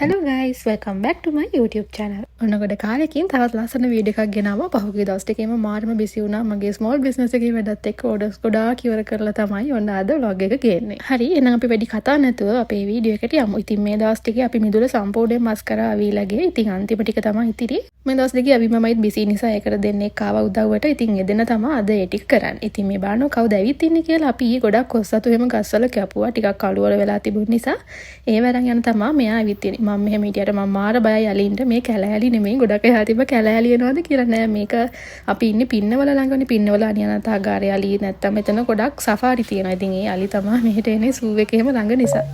Hello guys, welcome back to my YouTube channel. ඔන්නකොට කාලෙකින් තවත් ලස්සන වීඩියෝ එකක් ගෙනාවා. පහුගිය දවස් ටිකේම මාරම බිසි වුණා. මගේ ස්මෝල් බිස්නස් එකේ වැඩත් එක්ක ඕඩර්ස් ගොඩාක් ඉවර කරලා තමයි ඔන්න අද vlog එක ගේන්නේ. හරි, එහෙනම් අපි වැඩි කතා නැතුව අපේ වීඩියෝ එකට යමු. ඉතින් මේ දවස් ටිකේ අපි මිදුල සම්පූර්ණයෙන් මස් කරා අවිලා ගියේ. ඉතින් අන්තිම ටික තමයි ඉතිරි. මේ දවස් දෙකේ අපි මමයිත් බිසි නිසා ඒකට දෙන්නෙක් ආවා උදව්වට. ඉතින් එදෙන තමයි අද ඒ ටික කරන්නේ. ඉතින් මේ බලන්න කවුද ඇවිත් ඉන්නේ කියලා අපි ඊ ගොඩක් කොස්සතු එහෙම ගස්වල කැපුවා. ටිකක් කළුවර වෙලා තිබුණ නිසා ඒ වරන් යන තමයි මෙයා ඇවිත් ඉන්නේ. මම මෙහෙම හිටියට මම මාර බයයි යලින්ට මේ කැලෑලි නෙමෙයි ගොඩක් එහා තිබ්බ කැලෑලි එනවද කියලා නෑ මේක අපි ඉන්නේ පින්නවල ළඟනේ පින්නවල අනියනතාගාරය යලි නැත්තම් මෙතන ගොඩක් සෆාරි තියෙනවා. ඉතින් ඒ යලි තමයි මෙහෙට එන්නේ සූ එකේම ළඟ නිසා.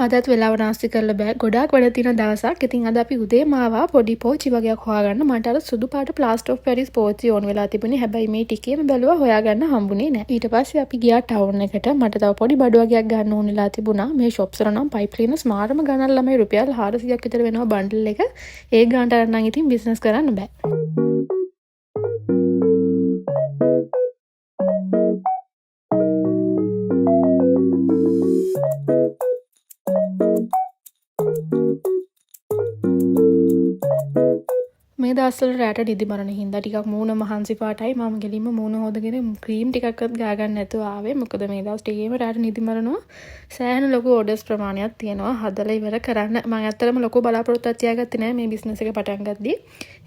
අදත් වෙලාව නාස්ති කරලා බෑ. ගොඩාක් වැඩ තියෙන දවසක්. ඉතින් අද අපි උදේම ආවා පොඩි පෝච්චි වගේක් හොයාගන්න. මට අර සුදු පාට ප්ලාස්ටර් ඔෆ් පැරිස් පෝච්චි ඕන වෙලා තිබුණේ. හැබැයි මේ ටිකේම බැලුවා හොයාගන්න හම්බුනේ නෑ. ඊට පස්සේ අපි ගියා ටවුන් එකට. මට තව පොඩි බඩු වගේක් ගන්න ඕන වෙලා තිබුණා. මේ shops වල නම් පයිප් ක්ලීනර්ස් මාරම ගණන් ළමයි රුපියල් 400ක් විතර වෙනවා බන්ඩල් එක. ඒ ගානට අරන් නම් ඉතින් බිස්නස් කරන්න බෑ. මේ දවස්වල රැට නිදි මරණ හින්දා ටිකක් මූණ මහන්සි පාටයි. මම ගෙලින්ම මූණ හොදගෙන ක්‍රීම් ටිකක්වත් ගා ගන්න නැතුව ආවේ. මොකද මේ දවස් ටිකේම රැට නිදි මරනවා. සෑහෙන ලොකු ඕඩර්ස් ප්‍රමාණයක් තියෙනවා හදලා ඉවර කරන්න. මම ඇත්තටම ලොකු බලාපොරොත්තුවක් තියාගත්තේ නෑ මේ බිස්නස් එක පටන් ගද්දී.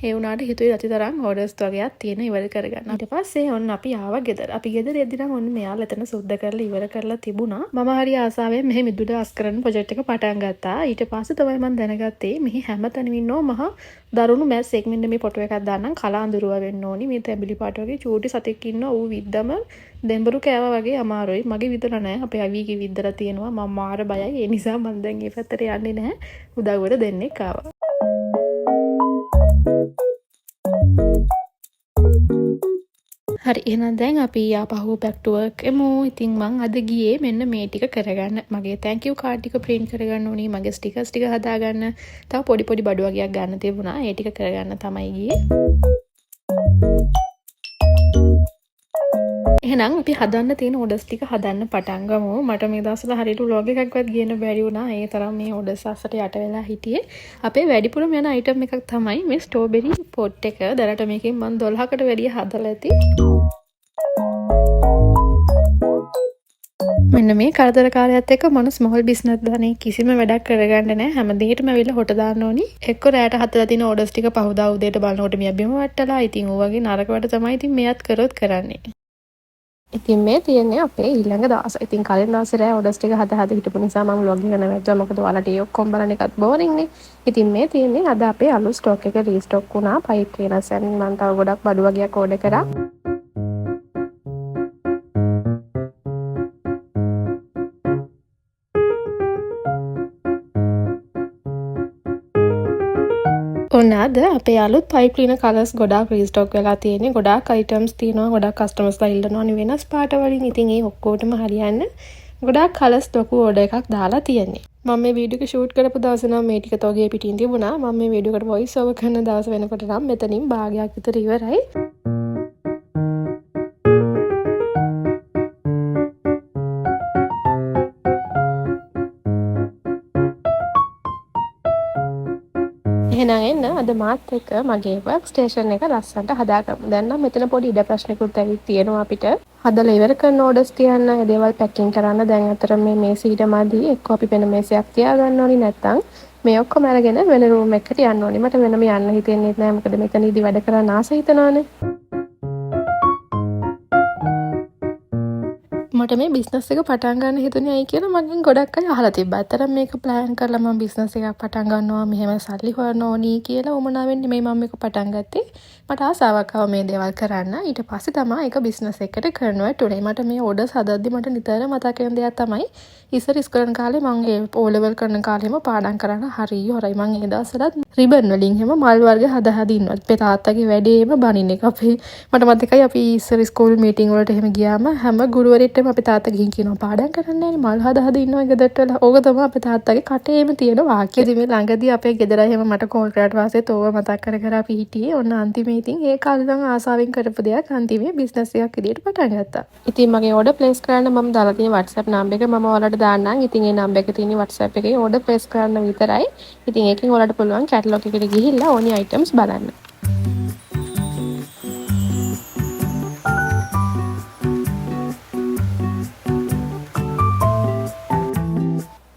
ඒ වුණාට හිතුවේ ඇතිතරම් ඕඩර්ස් වගේක් තියෙන ඉවර කරගන්න. ඊට පස්සේ ඔන්න අපි ආවා ගෙදර. අපි ගෙදර එද්දි නම් ඔන්න මෙයාලා එතන සුද්ධ කරලා ඉවර කරලා තිබුණා. මම හරි ආසාවෙන් මෙහි මිදුල අස් කරන ප්‍රොජෙක්ට් එක පටන් ගත්තා. ඊට පස්සේ තමයි මම දැනගත්තේ මෙහි හැමතැනම ඉන්නව මහා දරුණු මැස් එක් මෙන්න මේ ෆොටෝ එකක් දාන්නම් කලාඳුරුව වෙන්න ඕනි. මේ තැඹිලි පාට වගේ චූටි සතෙක් ඉන්නවා. ඌ විද්දම දෙඹරු කෑවා වගේ අමාරුයි. මගේ විතර නෑ. අපේ අවිගේ විද්දලා තියෙනවා. මම මාර බයයි. ඒ නිසා මම දැන් මේ පැත්තට යන්නේ නැහැ. උදව්වට දෙන්නෙක් ආවා. හරි, එහෙනම් දැන් අපි ආපහු back to work එමු. ඉතින් මං අද ගියේ මෙන්න මේ ටික කරගන්න. මගේ thank you card ටික print කරගන්න ඕනි. මගේ stickers ටික හදාගන්න. තව පොඩි පොඩි බඩු වගේක් ගන්න තිබුණා. ඒ ටික කරගන්න තමයි ගියේ. එහෙනම් අපි හදන්න තියෙන ඕඩර්ස් ටික හදන්න පටන් ගමු. මට මේ දවස්වල හරියට vlog එකක්වත් ගේන්න බැරි වුණා. ඒ තරම් මේ ඕඩර්ස් අස්සට යට වෙලා හිටියේ. අපේ වැඩිපුරම යන item එකක් තමයි මේ ස්ට්‍රෝබෙරි පොට් එක. දැනට මේකෙන් මම 12කට වැඩිය හදලා ඇති. මෙන්න මේ කරදරකාරයත් එක්ක මොන ස්මෝල් බිස්නස් දන්නේ කිසිම වැඩක් කරගන්න නැහැ. හැම දෙයකටම ඇවිල්ලා හොට දාන්න ඕනි. එක්ක රැයට හදලා තියෙන ඕඩර්ස් ටික පහුදා උදේට බලනකොට මියා බිම වට්ටලා. ඉතින් ඌ වගේ නරක වැඩ තමයි ඉතින් මෙයත් කරොත් කරන්නේ. ඉතින් මේ තියෙන්නේ අපේ ඊළඟ දවස. ඉතින් කලින් දවසේ රෑ ඕඩර්ස් ටික හද හිටපු නිසා මම vlog එක නැවැත්තුවා. මොකද ඔයාලට ඒ ඔක්කොම බලන්න එකත් බෝරින් නේ. ඉතින් මේ තියෙන්නේ අද අපේ අලුත් ස්ටොක් එක රීස්ටොක් වුණා. පයිප් ක්ලීනර්ස් යන මම තව ගොඩක් බඩු වගේක් ඕඩර් කරා. ඔන්න අද අපේ අලුත් පයිප් ක්ලීනර් කලර්ස් ගොඩාක් රීස්ටොක් වෙලා තියෙන්නේ. ගොඩාක් අයිටම්ස් තියෙනවා. ගොඩාක් කස්ටමර්ස්ලා ඉල්ලනවා වෙනස් පාට වලින්. ඉතින් ඒ ඔක්කොටම හරියන්න ගොඩාක් කලර්ස් ලොකු ඕඩර් එකක් දාලා තියෙන්නේ. මම මේ වීඩියෝ එක ෂූට් කරපු දවසේ නම් මේ ටික තෝගේ පිටින් තිබුණා. මම මේ වීඩියෝ එකට වොයිස් ඕවර් කරන දවස් වෙනකොට නම් මෙතනින් භාගයක් විතර ඉවරයි. එහෙනම් එන්න අද මාත් එක්ක මගේ work station එක ලස්සනට හදාගමු. දැන් නම් මෙතන පොඩි ඉඩ ප්‍රශ්නකුත් ඇවිත් තියෙනවා අපිට. හදලා ඉවර කරන orders තියන්න, ඒ දේවල් packing කරන්න. දැන් අතර මේ මේසෙ ඊට මදි. එක්ක අපි වෙන මේසයක් තියාගන්න ඕනි නැත්නම් මේ ඔක්කොම අරගෙන වෙන room එකකට යන්න ඕනි. මට වෙනම යන්න හිතෙන්නේ නැහැ. මොකද මෙතනදී වැඩ කරන්න ආස හිතනවානේ. මට මේ බිස්නස් එක පටන් ගන්න හිතුනේ ඇයි කියලා මගෙන් ගොඩක් අය අහලා තිබ්බා. අතරම මේක ප්ලෑන් කරලා මම බිස්නස් එකක් පටන් ගන්නවා. මෙහෙම සල්ලි හොයන්න ඕනි කියලා උමනාවෙන් නෙමෙයි මම මේක පටන් ගත්තේ. මට ආසාවක් ආවා මේ දේවල් කරන්න. ඊට පස්සේ තමයි ඒක බිස්නස් එකකට කන්වර්ට් උනේ. මට මේ ඕඩර්ස් හදද්දි මට නිතර මතක වෙන දෙයක් තමයි ඉස්සර ඉස්කෝලේ කාලේ මම ඒ O level කරන කාලෙම පාඩම් කරන්න හරිය හොරයි. මම ඒ දවස්වලත් රිබන් වලින් හැම මල් වර්ග හදා ඉන්නවා. අපේ තාත්තගේ වැඩේම බනින්න එක. මට මතකයි අපි ඉස්සර ස්කූල් මීටින් වලට එහෙම ගියාම හැම ගුරුවරයෙක්ටම අපේ තාත්තා ගිහින් කියනවා පාඩම් කරන්න යන්නේ මල් හද හද ඉන්නවා ගෙදරට වෙලා. ඕක තමයි අපේ තාත්තගේ කටේම තියෙන වාක්‍යය. ඉතින් මේ ළඟදී අපේ ගෙදර එහෙම මට කෝල් කරාට පස්සේ තෝව මතක් කර කර අපි හිටියේ. ඔන්න අන්තිමේ ඉතින් ඒ කාලේ නම් ආසාවෙන් කරපු දෙයක් අන්තිමේ බිස්නස් එකක් විදියට පටන් ගත්තා. ඉතින් මගේ ඕඩර් ප්ලේස් කරන්න මම දාලා තියෙන WhatsApp නම්බර් එක මම ඔයාලට දාන්නම්. ඉතින් ඒ නම්බර් එක තියෙන WhatsApp එකේ ඕඩර් ප්ලේස් කරන්න විතරයි. ඉතින් ඒකෙන් ඔයාලට පුළුවන් කැටලොග් එකට ගිහිල්ලා ඕනි අයිටම්ස් බලන්න.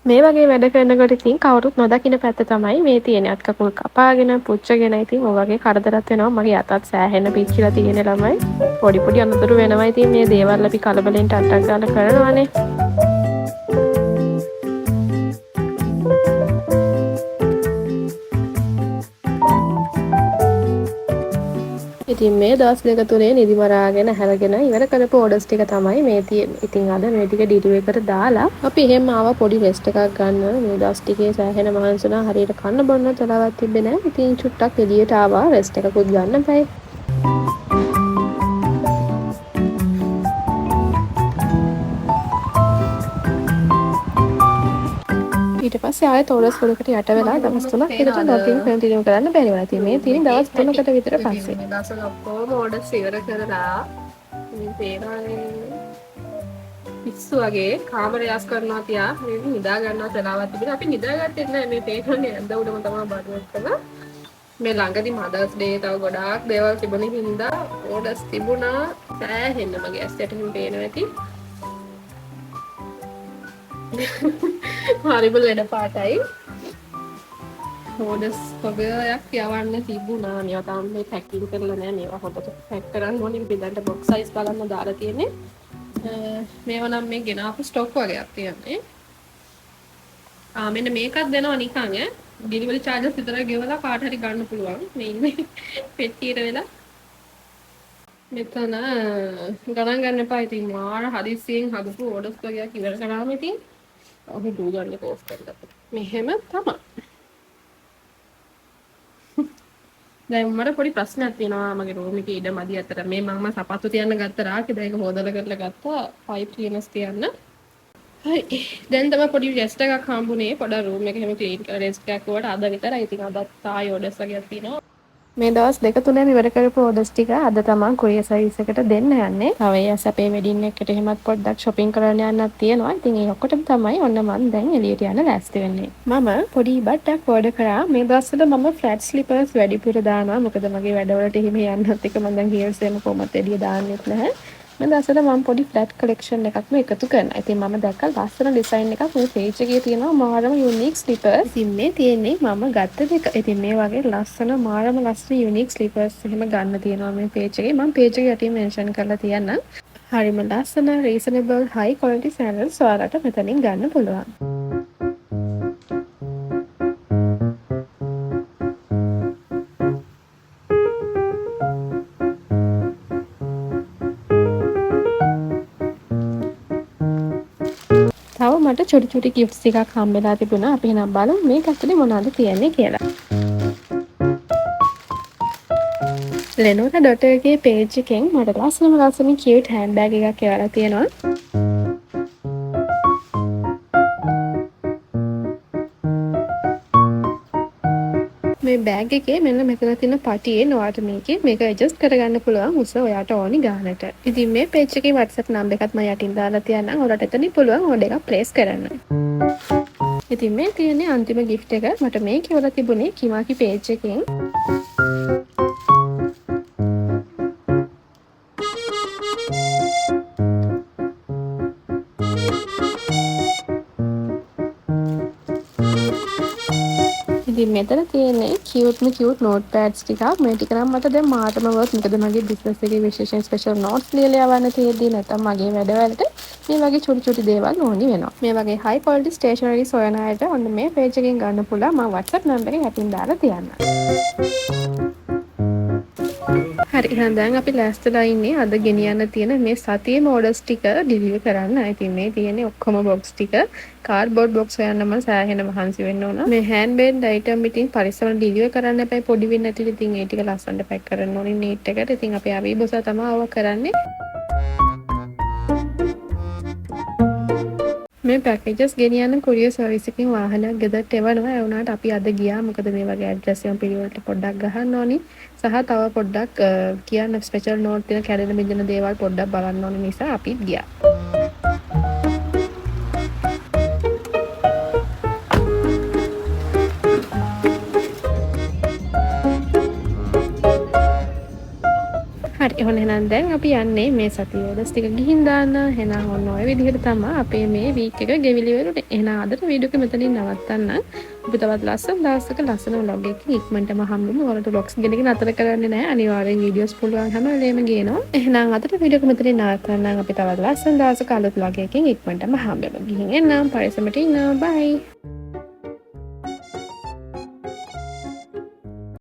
මේ වගේ වැඩ කරනකොට ඉතින් කවුරුත් නොදකින පැත්ත තමයි මේ තියෙන. අත් කකුල් කපාගෙන පුච්චගෙන ඉතින් ඔය වගේ කරදරත් වෙනවා. මගේ අතත් සෑහෙන පිච්චිලා තියෙන ළමයි. පොඩි පොඩි අනතුරු වෙනවා. ඉතින් මේ දේවල් අපි කලබලෙන් ටට්ටක් ගාලා කරනවානේ. ඉතින් මේ දවස් දෙක තුනේ නිදි මරාගෙන හැරගෙන ඉවර කරපු ඕඩර්ස් ටික තමයි මේ තියෙන්නේ. ඉතින් අද මේ ටික ඩිලිවරි එකට දාලා අපි එහෙම ආවා පොඩි රෙස්ට් එකක් ගන්න. මේ දවස් ටිකේ සෑහෙන මහන්සි වුණා. හරියට කන්න බොන්න තලාවක් තිබ්බේ නැහැ. ඉතින් චුට්ටක් එළියට ආවා රෙස්ට් එකකුත් ගන්න බෑ. ඊට පස්සේ ආයෙත් ඕඩර්ස් වලකට යට වෙලා දවස් 3ක් විතර ලොගින් කන්ටිනියු කරන්න බැරි වුණා. ඉතින් මේ තියෙන දවස් 3කට විතර පස්සේ මේ දවස්වල ඔක්කොම ඕඩර්ස් ඉවර කරලා මේ තේරෙන්නේ පිස්සු වගේ කාමරය යාස් කරනවා තියා මේ නිදා ගන්නවා තලාවක් තිබුණා. අපි නිදාගත්තේ නැහැ මේ තේරෙන්නේ ඇඳ උඩම තමයි බඩුවක් කරලා. මේ ළඟදී මදර්ස් ඩේ තව ගොඩාක් දේවල් තිබුණේ හින්දා ඕඩර්ස් තිබුණා. සෑහෙන්න මගේ ඇස් යටින් පේනවා ඇති. හරිම ලෙඩ පාටයි ඕඩර්ස් වගේක් යවන්න තිබුණා. මේවා තාම මේ පැකින් කරලා නැහැ. මේවා හොඳට පැක් කරන්න ඕනේ. පිටන්ට බොක්ස් සයිස් බලන්න දාලා තියෙන්නේ. මේවා නම් මේ ගෙනාපු ස්ටොක් වගේක් තියෙන්නේ. මෙන්න මේකත් දෙනවා නිකන් ඈ. ඩෙලිවරි charges විතරක් ගෙවලා කාට හරි ගන්න පුළුවන්. මේ ඉන්නේ පෙට්ටියට වෙලා. මෙතන ගණන් ගන්න එපා. ඉතින් මාර හදිස්සියෙන් හදපු ඕඩර්ස් වගේක් ඉවර කරාම ඉතින් අපි දූ ගන්න පෝස්ට් කරලා. මෙහෙම තමයි. දැන් මට පොඩි ප්‍රශ්නයක් තියෙනවා මගේ රූම් එකේ ඉඩ මදි අතර. මේ මම සපත්තු තියන්න ගත්ත රාකේ දැන් ඒක හොදලා කරලා ගත්තා. පයිප් ක්ලීනර්ස් තියන්න. හරි. දැන් තමයි පොඩි රෙස්ට් එකක් හම්බුනේ. පොඩ රූම් එක එහෙම ක්ලීන් කරලා රෙස්ට් එකක් වුණාට අද විතරයි. ඉතින් අදත් ආයෙ ඕඩර්ස් වගේක් තියෙනවා. මේ දවස් දෙක තුනෙන් ඉවර කරපු ඕඩර්ස් ටික අද තමයි කොරියර් සර්විස් එකට දෙන්න යන්නේ. තව ඒස් අපේ වෙඩින් එකකට එහෙමත් පොඩ්ඩක් shopping කරන්න යන්නත් තියෙනවා. ඉතින් ඒ ඔක්කොටම තමයි ඔන්න මම දැන් එළියට යන්න ලෑස්ති වෙන්නේ. මම පොඩි බට්ටක් ඕඩර් කරා. මේ දවස්වල මම ෆ්ලැට් ස්ලිපර්ස් වැඩිපුර දානවා. මොකද මගේ වැඩවලට එහෙම යන්නත් එක මම දැන් හීල්ස් එහෙම කොහොමද එළිය දාන්නෙත් නැහැ. මේ දවස්වල මම පොඩි ෆ්ලැට් කලෙක්ෂන් එකක්ම එකතු කරනවා. ඉතින් මම දැක්ක ලස්සන ඩිසයින් එකක් මේ පේජ් එකේ තියෙනවා මාරම යුනික් ස්ලිපර්ස්. ඉතින් මේ තියෙන්නේ මම ගත්ත දෙක. ඉතින් මේ වගේ ලස්සන මාරම ලස්සන යුනික් ස්ලිපර්ස් එහෙම ගන්න තියෙනවා මේ පේජ් එකේ. මම පේජ් එකේ යටින් මෙන්ෂන් කරලා තියන්නම්. හරිම ලස්සන රීසනබල් හයි ක්වොලිටි සෑන්ඩල්ස් ඔයාලට මෙතනින් ගන්න පුළුවන්. තව මට චොටි චොටි ගිෆ්ට්ස් ටිකක් හම්බෙලා තිබුණා. අපි එහෙනම් බලමු මේක ඇතුලේ මොනවද තියෙන්නේ කියලා. Lenora.lk එකේ page එකෙන් මට ලස්සන cute handbag එකක් එවලා තියෙනවා. මේ බෑග් එකේ මෙන්න මෙතන තියෙන පටියේ නොවට මේක ඇඩ්ජස්ට් කරගන්න පුළුවන් උස ඔයාට ඕනි ගානට. ඉතින් මේ page එකේ WhatsApp නම්බර් එකත් මම යටින් දාලා තියන්නම්. ඔයාලට එතනින් පුළුවන් ඕඩර් එකක් ප්ලේස් කරන්න. ඉතින් මේ තියෙන්නේ අන්තිම gift එක. මට මේක එවලා තිබුණේ කිමාකි page එකෙන්. ඉතින් මෙතන තියෙන්නේ cute notepads ටිකක්. මේ ටික නම් මට දැන් මාතම වර්ත්. මොකද මගේ business එකේ විශේෂයෙන් special notes ලියලා යවන්න තියෙද්දි නැත්නම් මගේ වැඩවලට මේ වගේ චුටි දේවල් ඕනි වෙනවා. මේ වගේ high quality stationeries හොයන අයට ඔන්න මේ page එකෙන් ගන්න පුළුවන්. මම WhatsApp number එක යටින් දාලා තියන්නම්. හරි එහෙනම් දැන් අපි ලෑස්තිලා ඉන්නේ අද ගෙනියන්න තියෙන මේ සතියේම ඕඩර්ස් ටික ඩිලිවර් කරන්න. ඉතින් මේ තියෙන්නේ ඔක්කොම බොක්ස් ටික. කාඩ්බෝඩ් බොක්ස් හොයන්න මම සෑහෙන මහන්සි වෙන්න ඕන. මේ හෑන්ඩ් මේඩ් අයිටම් ඉතින් පරිස්සමෙන් ඩිලිවර් කරන්න එපා. පොඩි වෙන්න ඇති. ඉතින් ඒ ටික ලස්සනට පැක් කරන්න ඕනේ නීට් එකට. ඉතින් අපි අවි බොසා තමයි ආව කරන්නේ. මේ පැකේජස් ගෙනියන්න කොරියර් සර්විස් එකකින් වාහනයක් ගෙදරට එවනවා. ඒ වුණාට අපි අද ගියා. මොකද මේ වගේ ඇඩ්‍රස් එකම පිළිවෙලට පොඩ්ඩක් ගහන්න ඕනි. සහ තව පොඩ්ඩක් කියන්න ස්පෙෂල් නෝට් තියෙන කැඩෙන බින්දෙන දේවල් පොඩ්ඩක් බලන්න ඕනි නිසා අපිත් ගියා. හරි එහෙනම් එහෙනම් දැන් අපි යන්නේ මේ සතියේ ඔඩස් ටික ගිහින් දාන්න. එහෙනම් ඔන්න ඔය විදිහට තමයි අපේ මේ වීක් එක ගෙවිලි වෙරුනේ. එහෙනම් අදට වීඩියෝ එක මෙතනින් නවත්තන්න. අපි තවත් ලස්සන දවසක ලස්සන vlog එකකින් ඉක්මනටම හම්බෙමු. ඔයාලට vlogs ගෙනගෙන අතර කරන්නේ නැහැ. අනිවාර්යෙන් වීඩියෝස් පුළුවන් හැම වෙලේම ගේනවා. එහෙනම් අදට වීඩියෝ එක මෙතනින් නවත්තන්න. අපි තවත් ලස්සන දවසක අලුත් vlog එකකින් ඉක්මනටම හම්බෙමු. ගිහින් එන්නම්. පරිස්සමට ඉන්න. බයි.